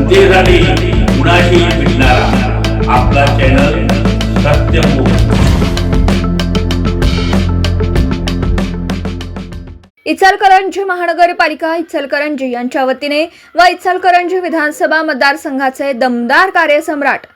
जनतेसाठी कुणाशी भेटणारा आपला चॅनल सत्यमुख। इचलकरंजी महानगरपालिका इचलकरंजी यांच्या वतीने व इचलकरंजी विधानसभा मतदारसंघाचे दमदार कार्यसम्राट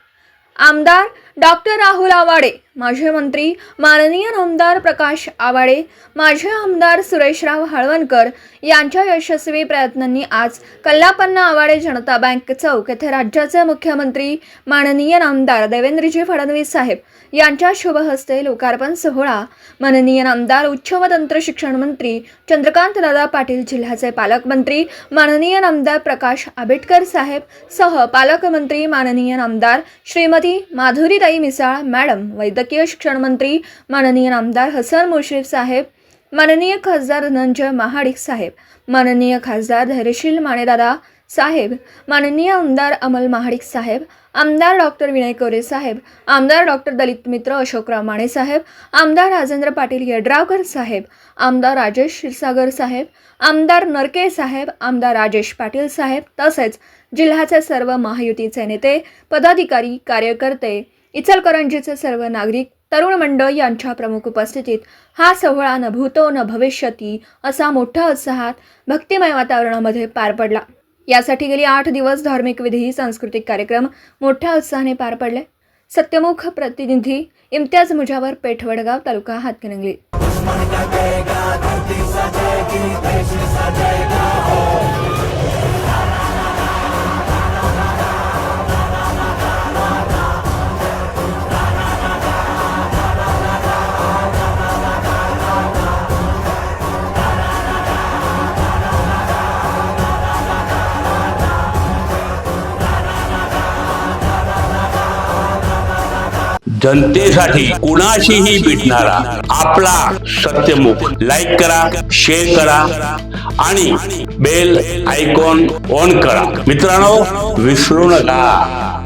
आमदार डॉक्टर राहुल आवाडे, माजी मंत्री माननीय आमदार प्रकाश आवाडे, माजी आमदार सुरेशराव हळवणकर यांच्या यशस्वी प्रयत्नांनी आज कल्लापन्ना आवाडे जनता बँक चौक येथे राज्याचे मुख्यमंत्री माननीय आमदार देवेंद्रजी फडणवीस साहेब यांच्या शुभ हस्ते लोकार्पण सोहळा माननीय आमदार उच्च व तंत्र शिक्षण मंत्री चंद्रकांत दादा पाटील, जिल्ह्याचे पालकमंत्री माननीय आमदार प्रकाश आंबेडकर साहेब सह पालकमंत्री माननीय आमदार श्रीमती माधुरीताई मिसाळ मॅडम, वैद्यकीय शिक्षण मंत्री माननीय आमदार हसन मुश्रीफ साहेब, माननीय खासदार धनंजय महाडिक साहेब, माननीय खासदार धैर्यशील मानेदादा साहेब, माननीय आमदार अमल महाडिक साहेब, आमदार डॉक्टर विनय कोरे साहेब, आमदार डॉक्टर दलित मित्र अशोकराव माने साहेब, आमदार राजेंद्र पाटील येड्रावकर साहेब, आमदार राजेश क्षीरसागर साहेब, आमदार नरके साहेब, आमदार राजेश पाटील साहेब तसेच जिल्ह्याचे सर्व महायुतीचे नेते, पदाधिकारी, कार्यकर्ते, इचलकरंजीचे सर्व नागरिक, तरुण मंडळ यांच्या प्रमुख उपस्थितीत हा सोहळा न भूतो न भविष्यती असा मोठ्या उत्साहात भक्तिमय वातावरणामध्ये पार पडला। यासाठी गेली 8 दिवस धार्मिक विधी, सांस्कृतिक कार्यक्रम मोठ्या उत्साहाने पार पडले। सत्यमुख प्रतिनिधी इम्तियाज मुजावर, पेठ, वडगाव तालुका हातकणंगले। जनतेसाठी कुणाशीही भेटणारा आपला सत्यमुख। लाईक करा, शेअर करा आणि बेल आयकॉन ऑन करा। मित्रांनो, विसरू नका।